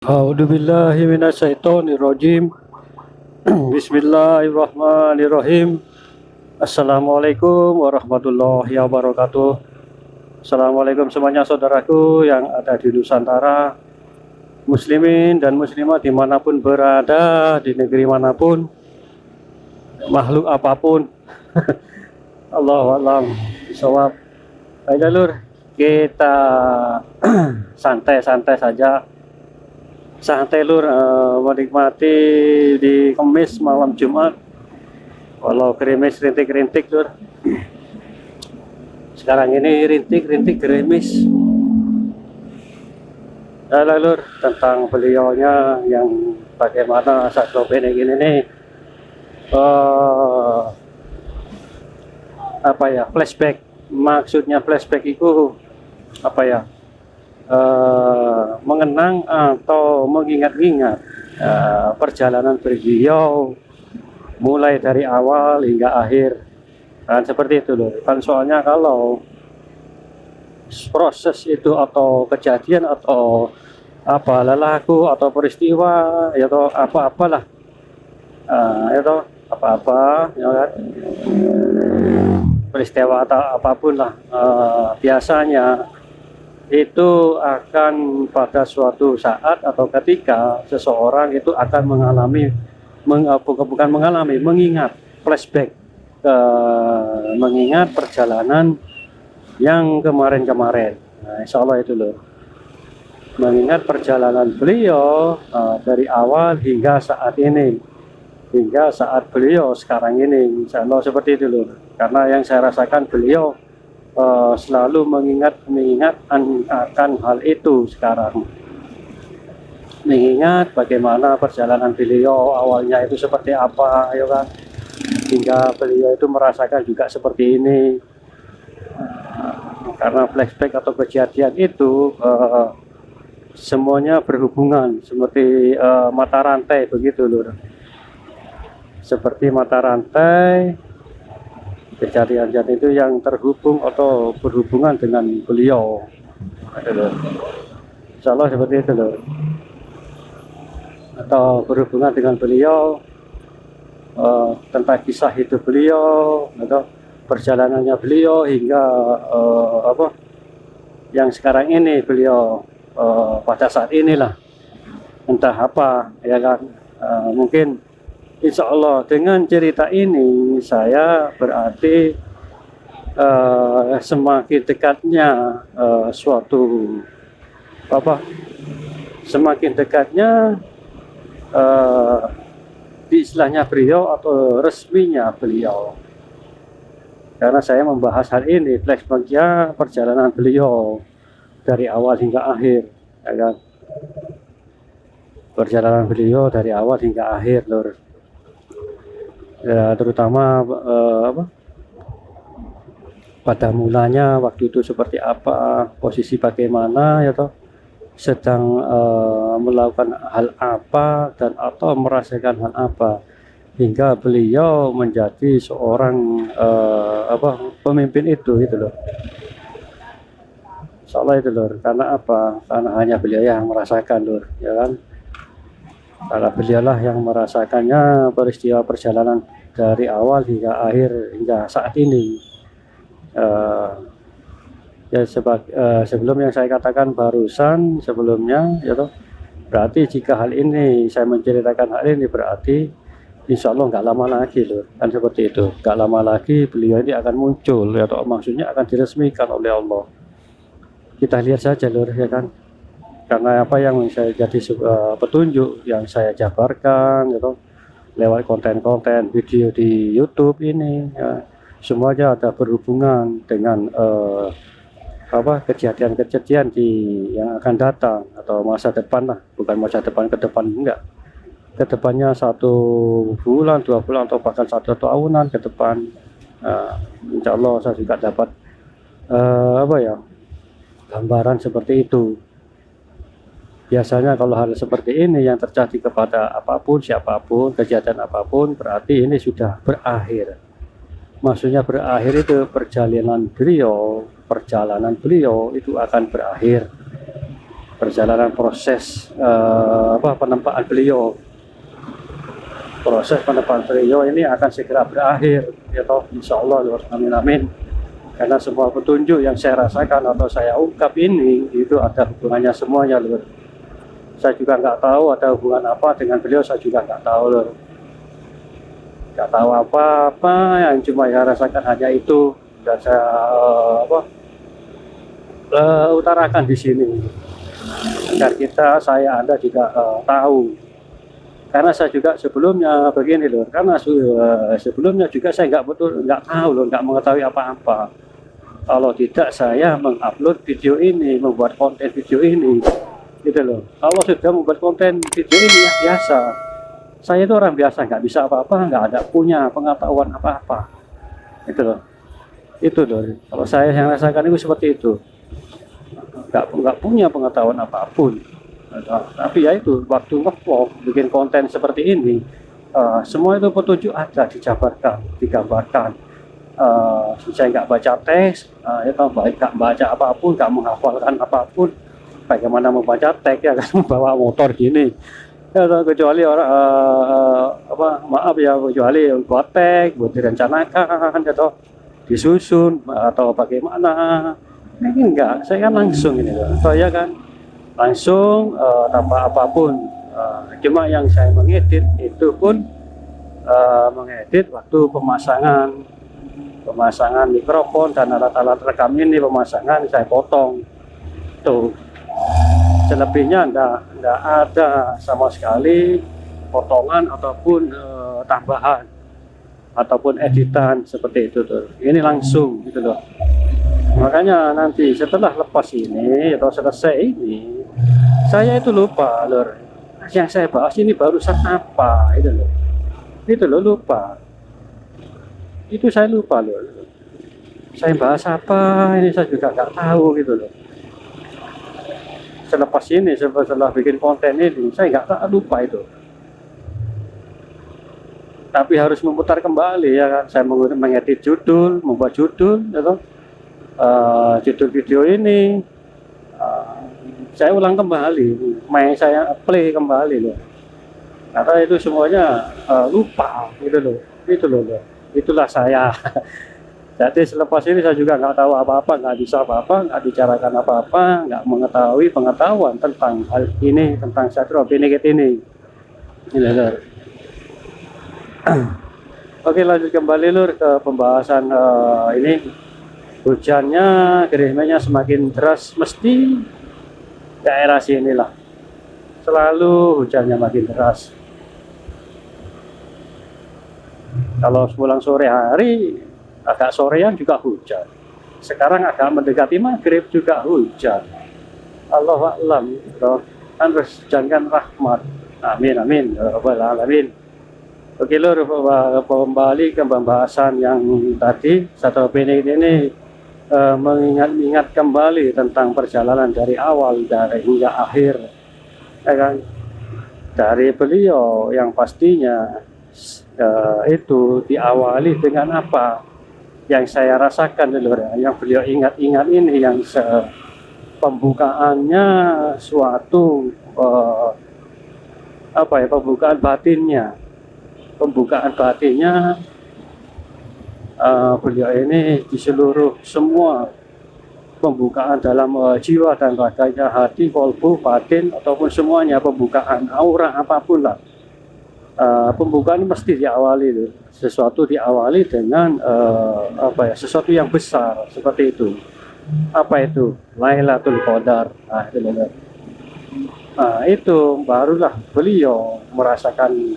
A'udzubillahi minasyaitonirrajim. Bismillahirrahmanirrahim. Assalamualaikum warahmatullahi wabarakatuh. Assalamualaikum semuanya saudaraku yang ada di Nusantara, muslimin dan muslimat dimanapun berada, di negeri manapun, makhluk apapun. Allahu a'lam bishawab. Baik jalur, kita santai-santai saja, santai lur, menikmati di Kamis malam Jumat, walau gerimis rintik-rintik lur. Sekarang ini rintik-rintik gerimis. Ya lur, tentang beliaunya yang bagaimana saat ini gini nih, apa ya, flashback. Maksudnya flashback itu apa ya, mengenang atau mengingat-ingat perjalanan beliau mulai dari awal hingga akhir, kan seperti itu loh kan. Soalnya kalau proses itu atau kejadian atau apa lelaku atau peristiwa ya atau apa-apalah, itu apa-apa ya kan, peristiwa atau apapun lah, biasanya itu akan pada suatu saat atau ketika seseorang itu akan mengalami, bukan mengalami, mengingat, flashback, mengingat perjalanan yang kemarin-kemarin. Nah, insya Allah itu loh, mengingat perjalanan beliau dari awal hingga saat ini, hingga saat beliau sekarang ini, insya Allah seperti itu loh. Karena yang saya rasakan beliau selalu mengingat akan hal itu sekarang, mengingat bagaimana perjalanan beliau awalnya itu seperti apa ya kan, hingga beliau itu merasakan juga seperti ini. Karena flashback atau kejadian itu semuanya berhubungan seperti mata rantai begitu lur, seperti mata rantai. Kejadian itu yang terhubung atau berhubungan dengan beliau. Insya Allah seperti itu loh. Atau berhubungan dengan beliau, tentang kisah hidup beliau atau perjalanannya beliau hingga apa yang sekarang ini beliau pada saat inilah, entah apa ya kan. Mungkin insya Allah dengan cerita ini saya berarti semakin dekatnya suatu apa, semakin dekatnya di istilahnya beliau atau resminya beliau, karena saya membahas hal ini flashbacknya perjalanan beliau dari awal hingga akhir ya kan, perjalanan beliau dari awal hingga akhir lur. Ya, terutama apa, pada mulanya waktu itu seperti apa, posisi bagaimana ya toh, sedang melakukan hal apa dan atau merasakan hal apa hingga beliau menjadi seorang apa, pemimpin itu loh. Insyaallah itu lur, karena apa, karena hanya beliau yang merasakan lur ya kan. Karena beliaulah yang merasakannya peristiwa perjalanan dari awal hingga akhir hingga saat ini. Ya sebelum yang saya katakan barusan sebelumnya ya toh, berarti jika hal ini saya menceritakan hal ini berarti insya Allah nggak lama lagi loh kan, seperti itu. Nggak lama lagi beliau ini akan muncul ya toh, maksudnya akan diresmikan oleh Allah. Kita lihat saja lur ya kan. Karena apa yang saya jadi petunjuk yang saya jabarkan gitu lewat konten-konten video di YouTube ini ya, semuanya ada berhubungan dengan apa, kejadian-kejadian di yang akan datang atau masa depan lah, bukan masa depan ke depan enggak, ke depannya 1 bulan 2 bulan atau bahkan 1 tahunan ke depan. Insya Allah saya juga dapat apa ya, gambaran seperti itu. Biasanya kalau hal seperti ini yang terjadi kepada apapun, siapapun, kejadian apapun, berarti ini sudah berakhir. Maksudnya berakhir itu perjalanan beliau itu akan berakhir. perjalanan proses penempaan beliau. Proses penempaan beliau ini akan segera berakhir, ya toh, insya Allah, Lur. Amin amin. Karena semua petunjuk yang saya rasakan atau saya ungkap ini itu ada hubungannya semuanya, Lur. Saya juga nggak tahu ada hubungan apa dengan beliau, saya juga nggak tahu, Lur. Nggak tahu apa-apa, yang cuma saya rasakan hanya itu, dan saya utarakan di sini. Dan saya, Anda juga tahu. Karena saya juga sebelumnya begini, loh, karena sebelumnya juga saya nggak tahu, loh, nggak mengetahui apa-apa. Kalau tidak saya mengupload video ini, membuat konten video ini, gitu loh. Kalau sudah membuat konten video ini ya biasa. Saya itu orang biasa, nggak bisa apa-apa, nggak ada punya pengetahuan apa-apa, gitu loh. Itu loh. Kalau saya yang rasakan itu seperti itu, nggak punya pengetahuan apapun. Tapi ya itu, waktu ngevlog bikin konten seperti ini, semua itu petunjuk ada, dijabarkan, digambarkan. Saya nggak baca teks, nggak baca apapun, nggak menghafalkan apapun. Bagaimana membaca teks ya kan, membawa motor gini. Ya, kecuali orang maaf ya, kecuali buat teks, buat direncanakan, atau disusun atau bagaimana. Ini enggak, saya kan langsung ini, saya kan langsung tanpa apapun. Cuma yang saya mengedit itu pun mengedit waktu pemasangan mikrofon dan alat-alat rekam ini, pemasangan saya potong tuh. Selebihnya enggak ada sama sekali potongan ataupun tambahan ataupun editan seperti itu tuh. Ini langsung gitu loh. Makanya nanti setelah lepas ini atau selesai ini, saya itu lupa, Lur. Yang saya bahas ini barusan apa, itu loh. Itu loh, lupa. Itu saya lupa, Lur. Saya bahas apa, ini saya juga nggak tahu, gitu loh. Selepas ini, setelah bikin konten ini, saya nggak lupa itu. Tapi harus memutar kembali, ya kan. Saya mengedit judul, membuat judul, gitu. Judul video ini saya ulang kembali, saya play kembali loh, karena itu semuanya lupa gitu loh, itulah saya. Jadi selepas ini saya juga nggak tahu apa-apa, nggak bisa apa-apa, nggak bicarakan apa-apa, nggak mengetahui pengetahuan tentang hal ini, tentang satu bineket ini. Lur. Oke, lanjut kembali, Lur, ke pembahasan ini. Hujannya, gerimisnya semakin deras, mesti daerah sinilah selalu hujannya makin deras. Kalau pulang sore hari, agak sorean juga hujan. Sekarang agak mendekati maghrib juga hujan. Allahu a'lam, kan hujankan rahmat. Amin amin ya rabbal alamin. Oke, Lur, kembali ke pembahasan yang tadi. Satu opini ini mengingat kembali tentang perjalanan dari awal hingga akhir, ya kan? Dari beliau yang pastinya itu diawali dengan apa yang saya rasakan, Lur, yang beliau ingat-ingat ini, yang pembukaannya suatu pembukaan batinnya beliau ini di seluruh semua pembukaan dalam jiwa dan raganya, hati, kolbu, batin, ataupun semuanya, pembukaan aura apapun lah. Pembukaan mesti diawali, sesuatu diawali dengan sesuatu yang besar seperti itu. Apa itu? Lailatul Qadar. Itu barulah beliau merasakan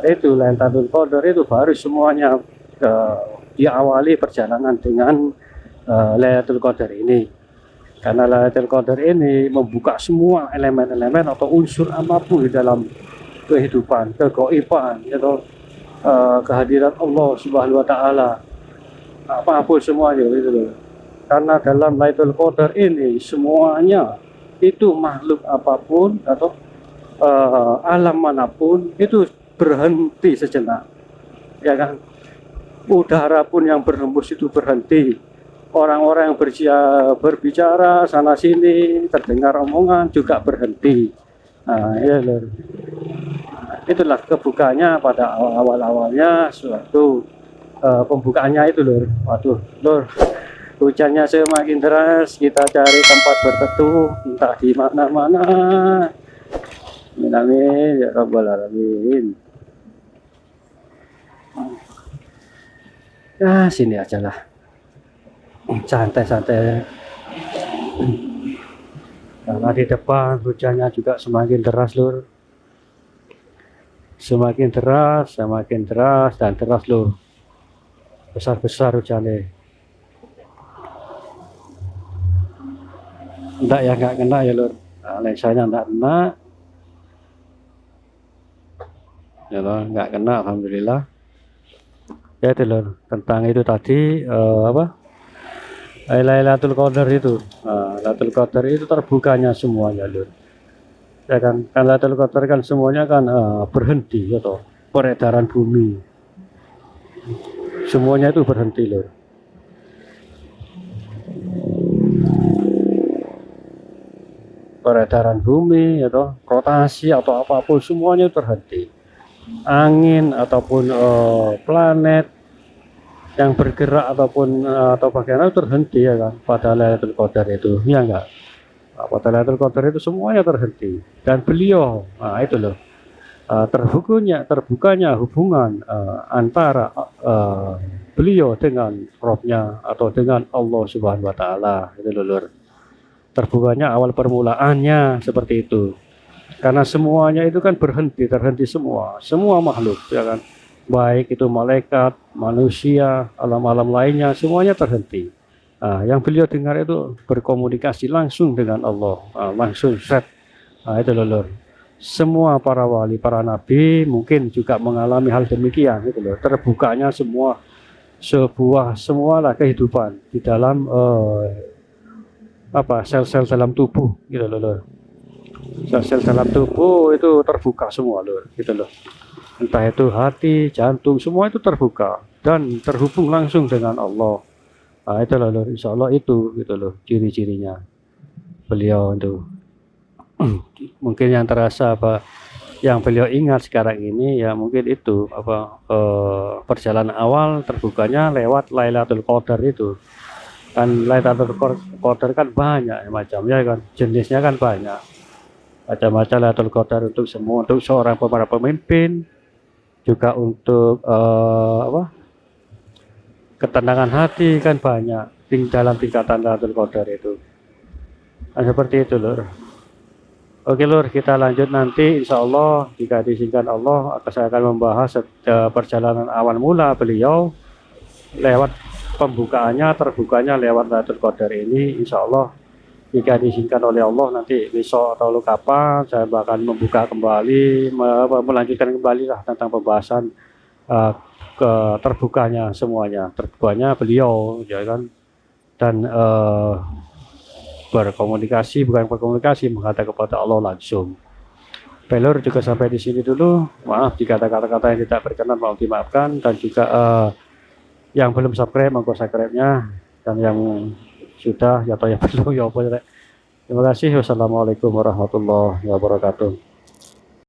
itu, Lailatul Qadar itu baru semuanya diawali perjalanan dengan Lailatul Qadar ini. Karena Lailatul Qadar ini membuka semua elemen-elemen atau unsur apapun di dalam kehidupan, kegaiban, atau kehadiran Allah Subhanahu wa taala. Apapun semuanya gitu loh. Karena dalam Lailatul Qadar ini semuanya itu, makhluk apapun atau alam manapun itu berhenti sejenak. Ya kan? Udara pun yang berhembus itu berhenti, orang-orang yang berbicara sana sini, terdengar omongan juga berhenti. Nah, ya lur. Itulah kebukanya pada awal-awalnya suatu pembukaannya itu lur. Waduh, lur. Hujannya semakin deras, kita cari tempat berteduh, entah di mana-mana. Amin ya rabbal alamin. Ya sini aja lah, santai-santai. Karena di depan hujannya juga semakin deras lur, semakin deras dan deras lur, besar-besar hujannya. Enggak ya, enggak kena ya lur. Nah, lensanya enggak kena ya lur, enggak kena alhamdulillah. Ya itu lur, tentang itu tadi apa, Lailatul Qadar itu. Nah, Lailatul Qadar itu terbukanya semuanya lur, ya kan. Lailatul Qadar kan semuanya kan berhenti ya toh, peredaran bumi semuanya itu berhenti lur. Peredaran bumi ya toh, rotasi atau apapun semuanya terhenti. Angin ataupun planet yang bergerak ataupun atau bagaimana terhenti ya kan pada Lailatul Qadar itu, ya enggak. Nah, pada Lailatul Qadar itu semuanya terhenti dan beliau, nah itu loh, terbukanya hubungan antara beliau dengan Robnya atau dengan Allah Subhanahu Wa Taala itu loh lur. Terbukanya awal permulaannya seperti itu, karena semuanya itu kan terhenti semua makhluk ya kan, baik itu malaikat, manusia, alam-alam lainnya semuanya terhenti. Nah, yang beliau dengar itu berkomunikasi langsung dengan Allah, langsung set. Nah, itu lor, semua para wali, para nabi mungkin juga mengalami hal demikian itu loh, terbukanya semualah kehidupan di dalam sel-sel dalam tubuh gitu loh. Sel-sel dalam tubuh itu terbuka semua loh gitu loh. Entah itu hati, jantung, semua itu terbuka dan terhubung langsung dengan Allah. Nah, itu loh, insya Allah itu gitu loh ciri-cirinya beliau itu. Mungkin yang terasa yang beliau ingat sekarang ini ya mungkin itu perjalanan awal terbukanya lewat Lailatul Qadar itu. Kan Lailatul Qadar kan banyak macamnya kan, jenisnya kan banyak macam-macam. Lailatul Qadar untuk semua, untuk seorang para pemimpin, juga untuk ketenangan hati kan banyak dalam tingkatan Lailatul Qadar itu. Nah, seperti itu lur. Oke lur, kita lanjut nanti insya Allah jika diizinkan Allah. Saya akan membahas perjalanan awal mula beliau lewat terbukanya lewat Lailatul Qadar ini. Insya Allah jika diizinkan oleh Allah nanti besok atau kapan saya bakal membuka kembali, melanjutkan kembali lah tentang pembahasan terbukanya semuanya, terbukanya beliau ya kan, dan berkomunikasi menghadap kepada Allah langsung. Pelur juga sampai di sini dulu. Maaf jika ada kata-kata yang tidak berkenan, mau dimaafkan. Dan juga yang belum subscribe, monggo subscribe-nya, dan yang sudah atau yang belum ya apa. Terima kasih. Wassalamualaikum warahmatullahi wabarakatuh.